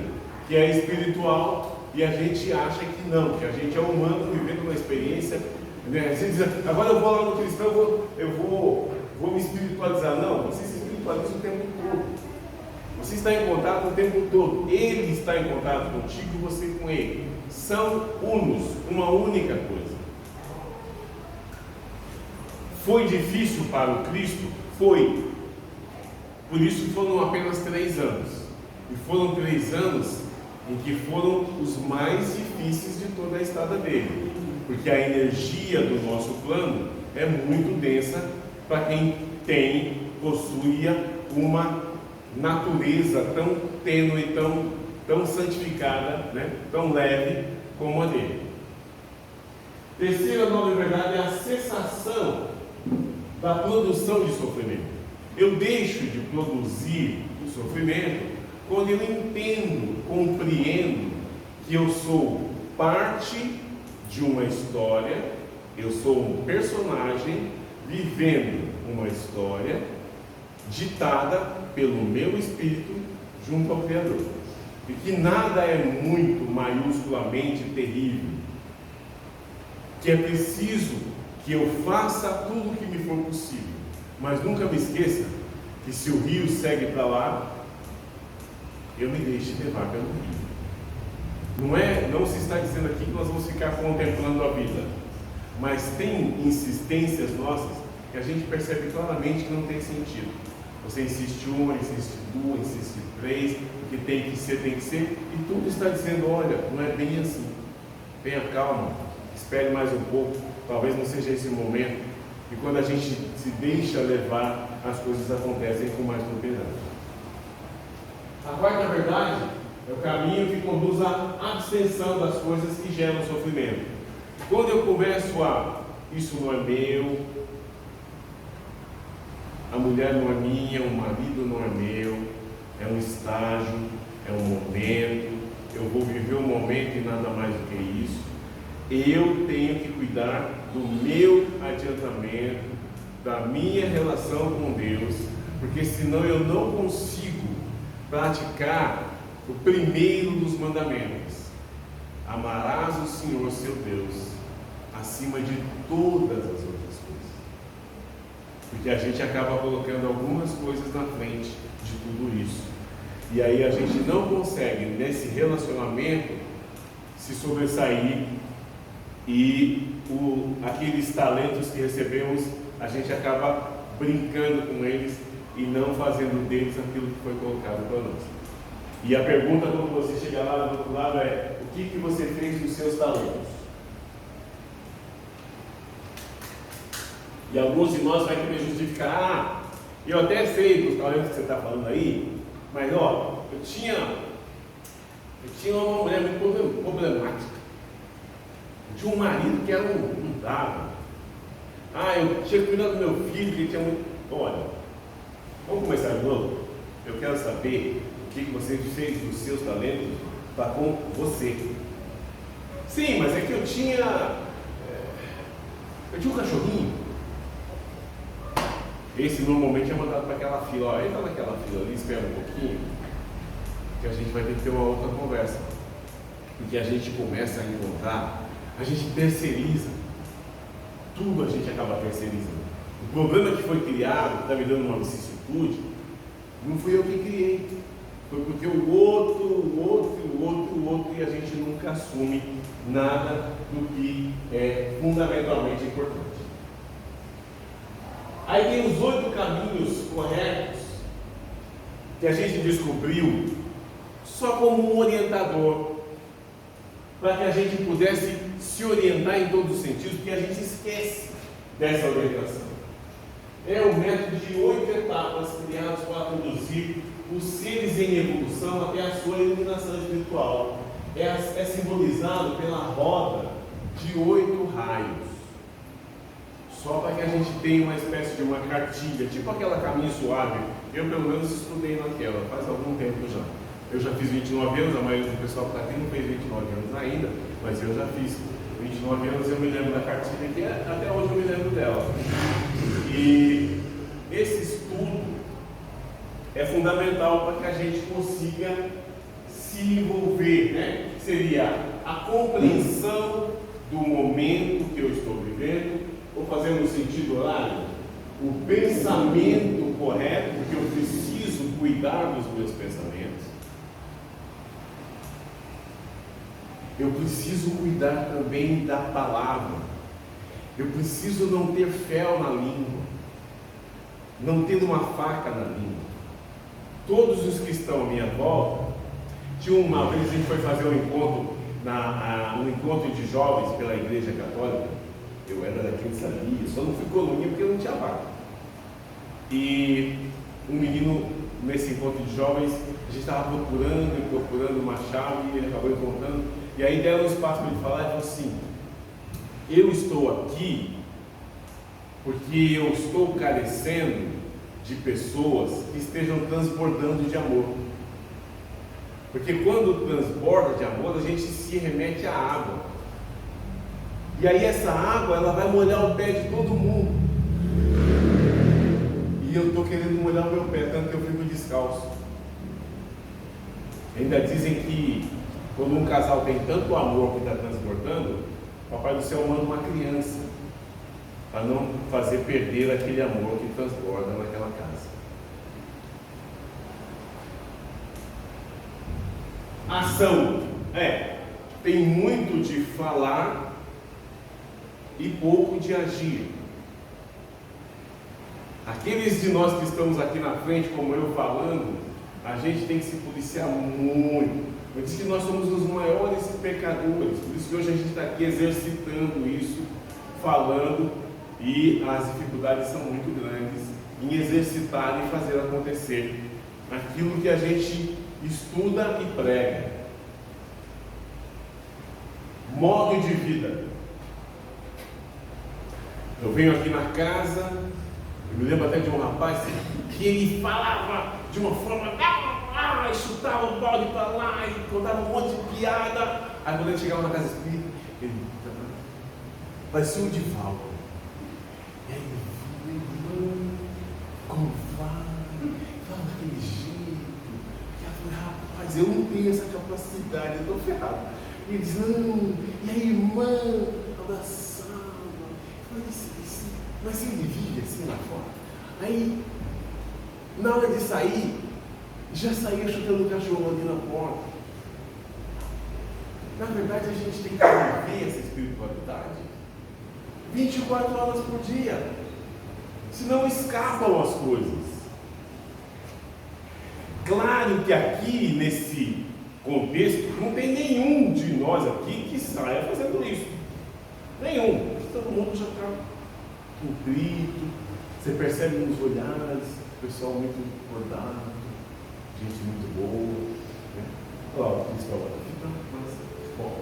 Speaker 1: que é espiritual, e a gente acha que não, que a gente é humano vivendo uma experiência, né? Você diz, agora eu vou lá no cristão, eu vou me espiritualizar. Não, você se espiritualiza o tempo todo. Você está em contato o tempo todo. Ele está em contato contigo e você com ele. São unos, uma única coisa. Foi difícil para o Cristo? Foi. Por isso foram apenas 3 anos. E foram 3 anos em que foram os mais difíceis de toda a estada dele. Porque a energia do nosso plano é muito densa para quem possuía uma natureza tão tênue, tão santificada, né? Tão leve como a dele. Terceira nobre verdade é a cessação da produção de sofrimento. Eu deixo de produzir o sofrimento quando eu entendo, compreendo que eu sou parte de uma história, eu sou um personagem vivendo uma história ditada pelo meu espírito junto ao Criador. E que nada é muito maiusculamente terrível, que é preciso que eu faça tudo o que me for possível, mas nunca me esqueça que se o rio segue para lá, eu me deixe levar pelo rio. Não se está dizendo aqui que nós vamos ficar contemplando a vida, mas tem insistências nossas que a gente percebe claramente que não tem sentido. Você insiste uma, insiste duas, insiste 3, que tem que ser, e tudo está dizendo, olha, não é bem assim. Tenha calma, espere mais um pouco, talvez não seja esse o momento. E quando a gente se deixa levar, as coisas acontecem com mais propriedade. A quarta verdade é o caminho que conduz à abstenção das coisas que geram sofrimento. Quando eu começo isso não é meu, a mulher não é minha, o marido não é meu, é um estágio, é um momento, eu vou viver um momento e nada mais do que isso. Eu tenho que cuidar do meu adiantamento, da minha relação com Deus, porque senão eu não consigo praticar o primeiro dos mandamentos. Amarás o Senhor seu Deus acima de todas as outras coisas. Porque a gente acaba colocando algumas coisas na frente de tudo isso. E aí a gente não consegue, nesse relacionamento, se sobressair e aqueles talentos que recebemos, a gente acaba brincando com eles e não fazendo deles aquilo que foi colocado para nós. E a pergunta quando você chega lá do outro lado é: o que você fez dos seus talentos? E alguns de nós vai querer justificar: eu até sei dos talentos que você está falando aí, mas ó, eu tinha uma mulher muito problemática. Eu tinha um marido que era um dado. Eu tinha cuidado do meu filho, que tinha muito. Olha, vamos começar de novo? Eu quero saber o que você fez dos seus talentos para com você. Sim, mas é que eu tinha um cachorrinho. Esse normalmente é mandado para aquela fila. Entra naquela fila ali, espera um pouquinho, que a gente vai ter que ter uma outra conversa. Porque a gente começa a encontrar, a gente terceiriza. Tudo a gente acaba terceirizando. O problema que foi criado, que está me dando uma vicissitude, não fui eu que criei. Foi porque o outro, e a gente nunca assume nada do que é fundamentalmente importante. Aí tem os 8 caminhos corretos que a gente descobriu só como um orientador, para que a gente pudesse se orientar em todos os sentidos, porque a gente esquece dessa orientação. É o método de 8 etapas criados para conduzir os seres em evolução até a sua iluminação espiritual. É simbolizado pela roda de 8 raios. Só para que a gente tenha uma espécie de uma cartilha, tipo aquela caminho suave. Eu pelo menos estudei naquela, faz algum tempo já. Eu já fiz 29 anos, a maioria do pessoal que está aqui não fez 29 anos ainda, mas eu já fiz 29 anos, eu me lembro da cartilha, que até hoje eu me lembro dela. E esse estudo é fundamental para que a gente consiga se envolver, né? Seria a compreensão do momento que eu estou vivendo, ou fazendo no sentido horário, o pensamento correto, porque eu preciso cuidar dos meus pensamentos. Eu preciso cuidar também da palavra. Eu preciso não ter fel na língua, não ter uma faca na língua. Todos os que estão à minha volta, tinha uma vez a gente foi fazer um encontro, um encontro de jovens pela Igreja Católica. Eu era daqui de Sabia, só não fui coluninha porque não tinha vaga. E um menino, nesse encontro de jovens, a gente estava procurando uma chave, e ele acabou encontrando. E aí deram um espaço para ele falar e falou assim: eu estou aqui porque eu estou carecendo de pessoas que estejam transbordando de amor. Porque quando transborda de amor, a gente se remete à água. E aí essa água, ela vai molhar o pé de todo mundo. E eu estou querendo molhar o meu pé, tanto que eu fico descalço. Ainda dizem que quando um casal tem tanto amor que está transbordando, o Papai do Céu manda uma criança para não fazer perder aquele amor que transborda naquela casa. Ação. Tem muito de falar e pouco de agir. Aqueles de nós que estamos aqui na frente, como eu falando, a gente tem que se policiar muito. Eu disse que nós somos os maiores pecadores, por isso que hoje a gente está aqui exercitando isso, falando, e as dificuldades são muito grandes em exercitar e fazer acontecer aquilo que a gente estuda e prega. Modo de vida. Eu venho aqui na casa, eu me lembro até de um rapaz que ele falava de uma forma, e chutava o balde para lá, e contava um monte de piada. Aí quando ele chegava na casa espírita, ele parecia um Divaldo. E aí ele falou: como vai? Fala daquele jeito. E eu falei: rapaz, eu não tenho essa capacidade, eu estou ferrado. E ele disse: não, e aí irmã, abraçava. Eu falei: mas ele vive assim lá fora. Aí, na hora de sair, já saía chutando o cachorro ali na porta. Na verdade, a gente tem que viver essa espiritualidade 24 horas por dia, senão escapam as coisas. Claro que aqui, nesse contexto, não tem nenhum de nós aqui que saia fazendo isso. Nenhum. Todo mundo já está cumprido. Você percebe nos olhares, pessoal muito acordado, gente muito boa, né? Olha lá, o Cristo fica mais bom.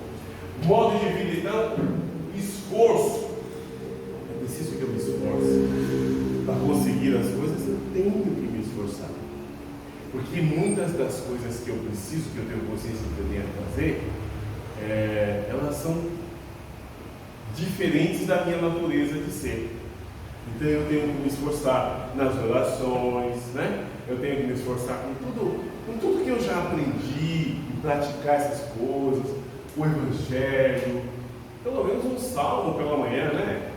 Speaker 1: Modo de vida, então, esforço. É preciso que eu me esforce para conseguir as coisas. Eu tenho que me esforçar, porque muitas das coisas que eu preciso, que eu tenho consciência que eu tenho que fazer, elas são diferentes da minha natureza de ser. Então eu tenho que me esforçar nas relações, né? Eu tenho que me esforçar com tudo que eu já aprendi, em praticar essas coisas, o Evangelho, pelo menos um salmo pela manhã, né?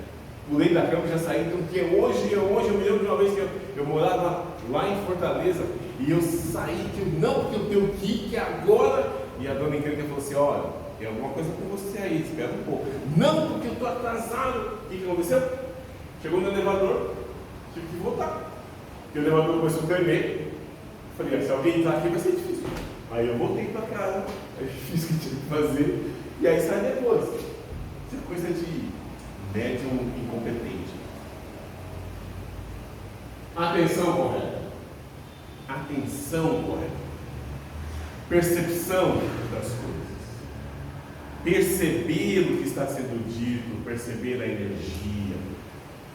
Speaker 1: Pulei da cama e já saí, então, porque hoje eu me lembro de uma vez que eu morava lá em Fortaleza, e eu saí, porque eu tenho que ir, que agora, e a dona Encrenca falou assim: olha, tem alguma coisa com você aí, espera um pouco. Não, porque eu estou atrasado. O que aconteceu? Chegou no elevador, tive que voltar. E o elevador começou a tremer. Falei: se alguém entrar aqui vai ser difícil. Aí eu voltei para casa, aí fiz o que tinha que fazer, e aí sai depois. Isso é coisa de médium incompetente. Atenção correta. Atenção correta. Percepção das coisas. Perceber o que está sendo dito, perceber a energia,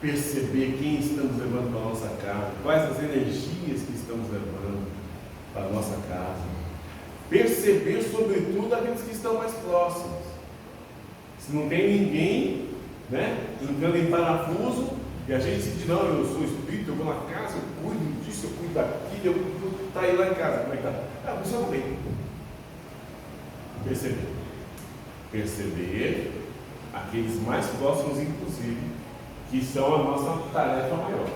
Speaker 1: perceber quem estamos levando para a nossa casa, quais as energias que estamos levando para a nossa casa. Perceber, sobretudo, aqueles que estão mais próximos. Se não tem ninguém, entrando em parafuso, e a gente se diz, não, eu sou espírito, eu vou na casa, eu cuido disso, eu cuido daquilo, eu cuido, está aí lá em casa, como é que está? Ah, a pessoa não tem. Perceber aqueles mais próximos, inclusive, que são a nossa tarefa maior.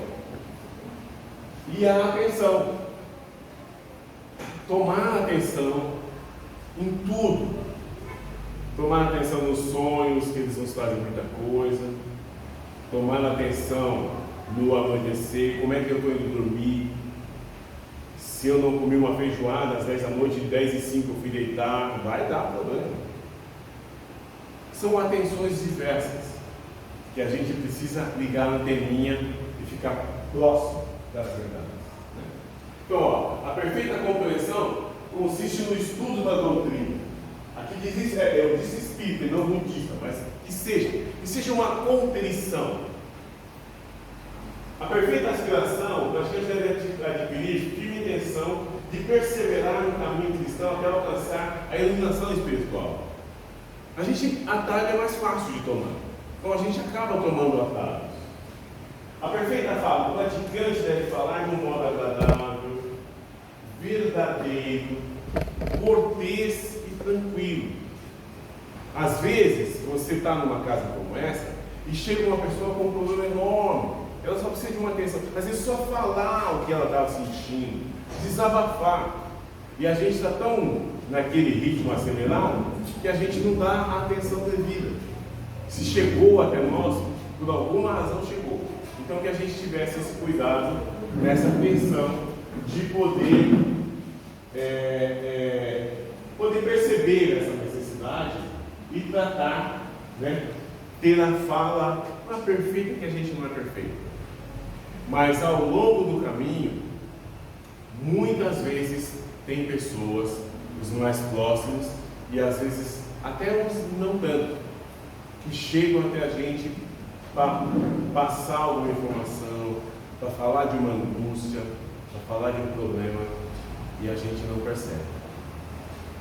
Speaker 1: E a atenção. Tomar atenção em tudo. Tomar atenção nos sonhos, que eles nos fazem muita coisa. Tomar atenção no amanhecer, como é que eu estou indo dormir. Se eu não comi uma feijoada às 10 da noite, 10h05 eu fui deitar, vai dar problema. São atenções diversas que a gente precisa ligar a anteninha e ficar próximo das verdades. Então, a perfeita compreensão consiste no estudo da doutrina. Aqui diz, eu disse espírita e não budista, mas que seja uma compreensão. A perfeita aspiração, nós temos que adquirir firme intenção de perseverar no caminho cristão até alcançar a iluminação espiritual. Atalho é mais fácil de tomar, então a gente acaba tomando atalhos. A perfeita fala, o praticante deve falar de um modo agradável, verdadeiro, cortês e tranquilo. Às vezes, você está numa casa como essa e chega uma pessoa com um problema enorme, ela só precisa de uma atenção, às vezes só falar o que ela estava sentindo, desabafar. E a gente está tão naquele ritmo acelerado que a gente não dá a atenção devida. Se chegou até nós, por alguma razão chegou. Então que a gente tivesse esse cuidado, nessa atenção de poder perceber essa necessidade e tratar, ter a fala não é perfeita, que a gente não é perfeito. Mas ao longo do caminho, muitas vezes tem pessoas, os mais próximos, e às vezes até uns não tanto, que chegam até a gente para passar alguma informação, para falar de uma angústia, para falar de um problema, e a gente não percebe.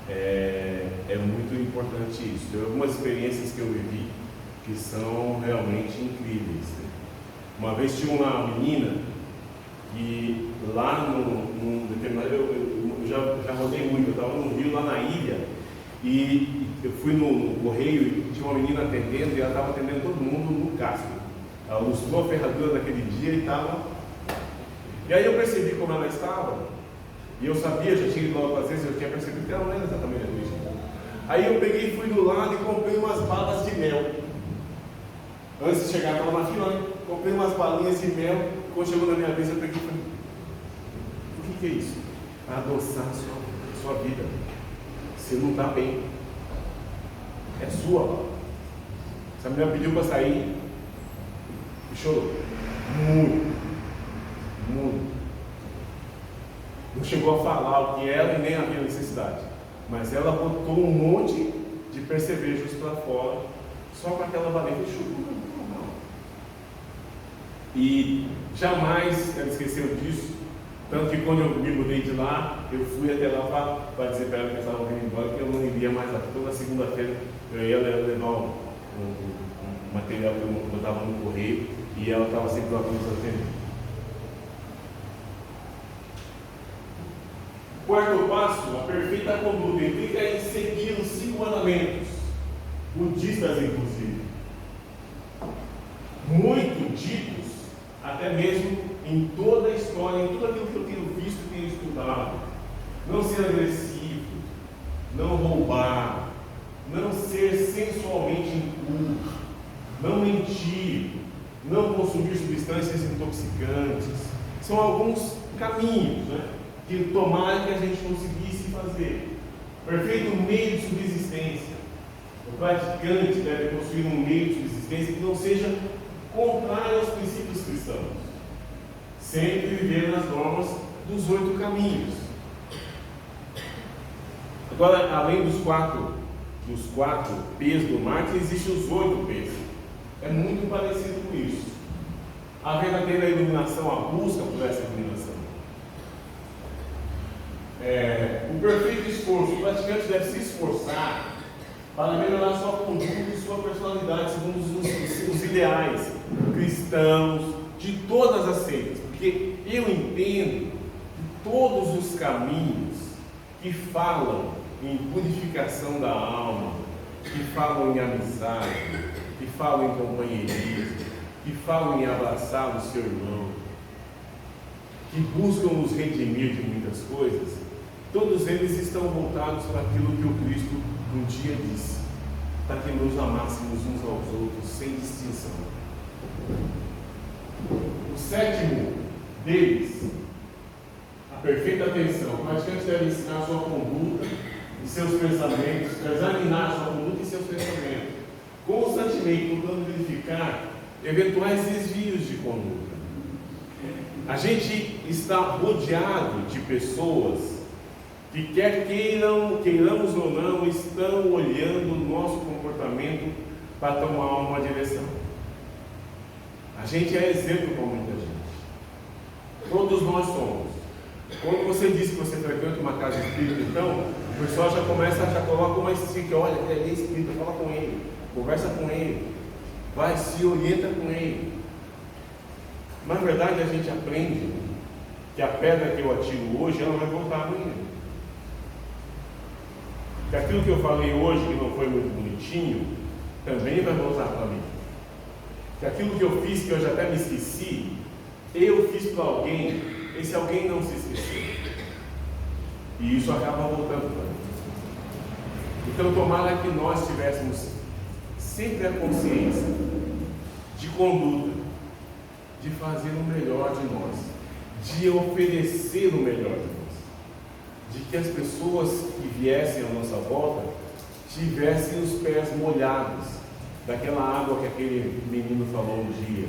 Speaker 1: É muito importante isso. Tem algumas experiências que eu vivi que são realmente incríveis. Uma vez tinha uma menina que lá num determinado, eu já rodei muito, eu estava no Rio, lá na ilha, e eu fui no correio e tinha uma menina atendendo, e ela estava atendendo todo mundo no casco. Ela lustrou a ferradura naquele dia e estava. E aí eu percebi como ela estava, e eu sabia, já tinha ido lá outras vezes, eu tinha percebido que ela não era exatamente a isso. Aí eu peguei, fui do lado e comprei umas balas de mel. Antes de chegar, estava na fila, comprei umas balinhas de mel. Quando chegou na minha vez, eu peguei e falei: o que é isso? Para adoçar a sua vida. Você não está bem. É sua bala. Essa menina pediu para sair e chorou. Muito. Não chegou a falar o que ela e nem havia necessidade. Mas ela botou um monte de percevejos para fora, só com aquela balinha. Chorou. E jamais ela esqueceu disso, tanto que quando eu me mudei de lá, eu fui até lá para dizer para ela que eu estava vindo embora, que eu não iria mais lá. Toda segunda-feira eu ia levar um material que eu botava no correio, e ela estava sempre lá para nos atender. Quarto passo, a perfeita conduta, implica em seguir os 5 mandamentos, budistas inclusive, muito ditos, até mesmo em toda a história, em tudo aquilo que eu tenho visto e tenho estudado. Não ser agressivo, não roubar, não ser sensualmente impuro, não mentir, não consumir substâncias intoxicantes. São alguns caminhos, que tomara que a gente conseguisse fazer. Perfeito meio de subsistência. O praticante deve construir um meio de subsistência que não seja contrário aos princípios cristãos. sempre viver nas normas dos 8 caminhos. Agora, além dos quatro P's do marketing, existem os 8 P's. É muito parecido com isso. A verdadeira iluminação, a busca por essa iluminação. O perfeito esforço. O praticante deve se esforçar para melhorar sua conduta e sua personalidade segundo os ideais cristãos de todas as seitas. Porque eu entendo que todos os caminhos que falam em purificação da alma, que falam em amizade, que falam em companheirismo, que falam em abraçar o seu irmão, que buscam nos redimir de muitas coisas, todos eles estão voltados para aquilo que o Cristo um dia disse, para que nos amássemos uns aos outros sem distinção. O 7º deles, a perfeita atenção. O praticante deve ensinar sua conduta e seus pensamentos, examinar sua conduta e seus pensamentos, constantemente tentando verificar eventuais desvios de conduta. A gente está rodeado de pessoas que, quer queiramos ou não, estão olhando o nosso comportamento para tomar uma direção. A gente é exemplo para muita gente. Todos nós somos. Quando você diz que você frequenta uma casa espírita, então, o pessoal já coloca uma estica, olha, ele é espírita, fala com ele, conversa com ele, vai, se orienta com ele. Mas na verdade a gente aprende que a pedra que eu atiro hoje, ela vai voltar amanhã. Que aquilo que eu falei hoje, que não foi muito bonitinho, também vai voltar para mim. Que aquilo que eu fiz, que eu já até me esqueci, eu fiz para alguém, esse alguém não se esqueceu. E isso acaba voltando para mim. Então, tomara que nós tivéssemos sempre a consciência de conduta, de fazer o melhor de nós, de oferecer o melhor de nós, de que as pessoas que viessem à nossa volta tivessem os pés molhados daquela água que aquele menino falou um dia,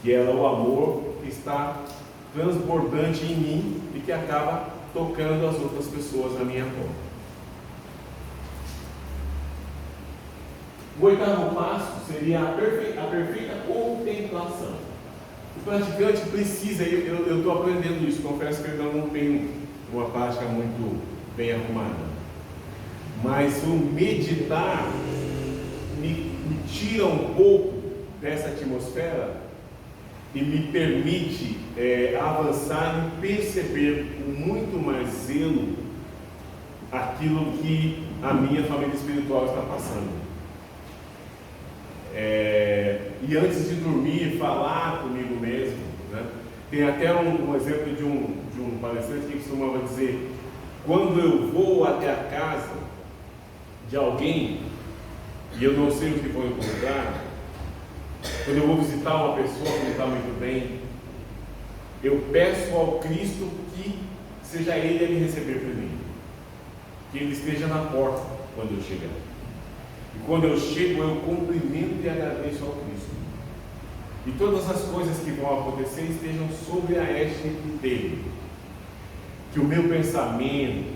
Speaker 1: que era o amor que está transbordante em mim e que acaba tocando as outras pessoas à minha volta. O 8º passo seria a perfeita contemplação. O praticante precisa, eu estou aprendendo isso, confesso que eu ainda não tenho uma prática muito bem arrumada, mas o meditar me tira um pouco dessa atmosfera e me permite avançar e perceber com muito mais zelo aquilo que a minha família espiritual está passando. E antes de dormir, falar comigo mesmo, né? Tem até um exemplo de um palestrante que costumava dizer: quando eu vou até a casa de alguém e eu não sei o que vou encontrar, quando eu vou visitar uma pessoa que não está muito bem, eu peço ao Cristo que seja Ele a me receber primeiro, que Ele esteja na porta quando eu chegar. E quando eu chego, eu cumprimento e agradeço ao Cristo. E todas as coisas que vão acontecer estejam sobre a égide dele. Que o meu pensamento,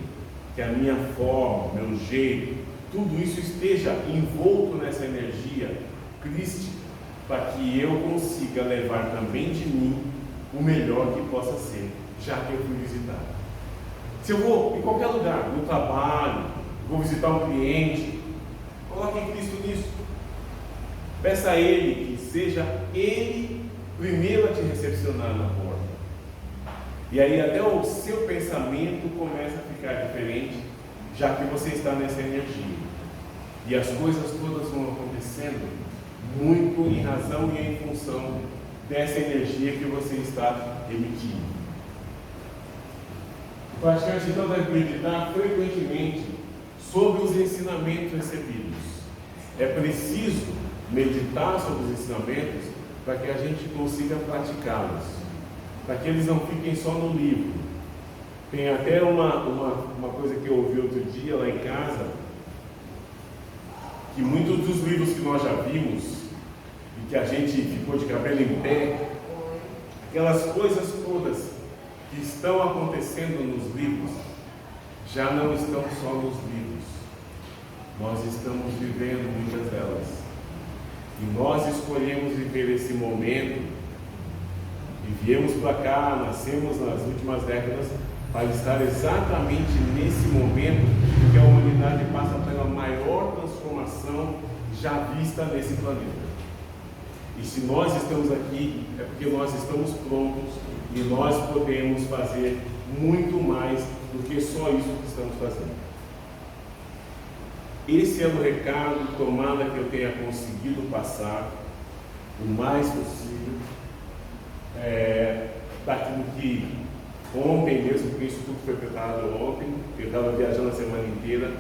Speaker 1: que a minha forma, meu jeito, tudo isso esteja envolto nessa energia crística, para que eu consiga levar também de mim o melhor que possa ser, já que eu fui visitar. Se eu vou em qualquer lugar, no trabalho, vou visitar um cliente, coloque Cristo nisso. Peça a Ele que seja Ele primeiro a te recepcionar na porta. E aí até o seu pensamento começa a ficar diferente, já que você está nessa energia. E as coisas todas vão acontecendo muito em razão e em função dessa energia que você está emitindo. O praticante então deve meditar frequentemente sobre os ensinamentos recebidos. É preciso meditar sobre os ensinamentos para que a gente consiga praticá-los, para que eles não fiquem só no livro. Tem até uma coisa que eu ouvi outro dia lá em casa, que muitos dos livros que nós já vimos e que a gente ficou de cabelo em pé, aquelas coisas todas que estão acontecendo nos livros, já não estão só nos livros. Nós estamos vivendo muitas delas. E nós escolhemos viver esse momento e viemos para cá, nascemos nas últimas décadas para estar exatamente nesse momento que a humanidade passa pela maior transformação já vista nesse planeta. E se nós estamos aqui, é porque nós estamos prontos e nós podemos fazer muito mais do que só isso que estamos fazendo. Esse é o recado, tomara que eu tenha conseguido passar o mais possível, daquilo que ontem mesmo, porque isso tudo foi preparado ontem, eu estava viajando a semana inteira,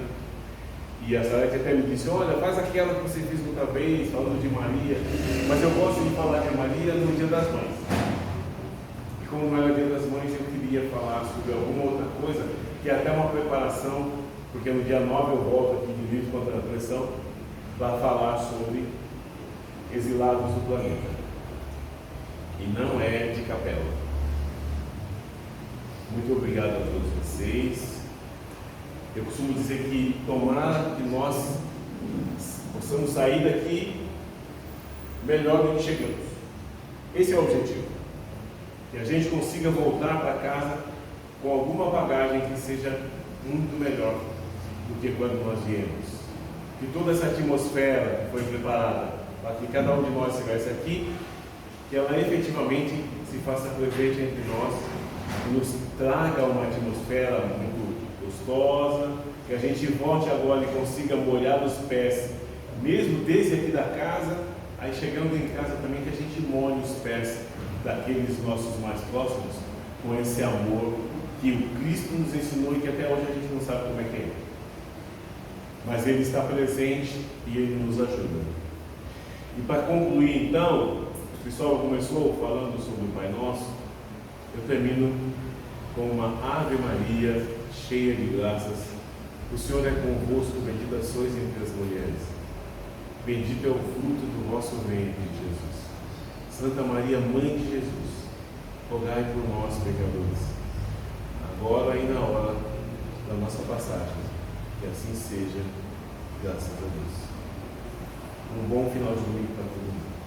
Speaker 1: e a Sarete até me disse, olha, faz aquela que você fez outra vez, falando de Maria, mas eu gosto de falar de Maria no Dia das Mães. E como não era Dia das Mães, eu queria falar sobre alguma outra coisa, que é até uma preparação, porque no dia 9 eu volto aqui de Livros contra a Pressão, para falar sobre exilados do planeta. E não é de capela. Muito obrigado a todos vocês. Eu costumo dizer que tomara que nós possamos sair daqui melhor do que chegamos. Esse é o objetivo. Que a gente consiga voltar para casa com alguma bagagem que seja muito melhor do que quando nós viemos. Que toda essa atmosfera que foi preparada para que cada um de nós estivesse aqui, que ela efetivamente se faça presente entre nós, que nos traga uma atmosfera muito gostosa, que a gente volte agora e consiga molhar os pés, mesmo desde aqui da casa, aí chegando em casa também, que a gente molhe os pés daqueles nossos mais próximos, com esse amor que o Cristo nos ensinou e que até hoje a gente não sabe como é que é. Mas Ele está presente e Ele nos ajuda. E para concluir então, o pessoal começou falando sobre o Pai Nosso, eu termino com uma Ave Maria cheia de graças. O Senhor é convosco, bendita sois entre as mulheres. Bendito é o fruto do vosso ventre, Jesus. Santa Maria, Mãe de Jesus, rogai por nós, pecadores, agora e na hora da nossa passagem. Que assim seja, graças a Deus. Um bom final de domingo para todo mundo.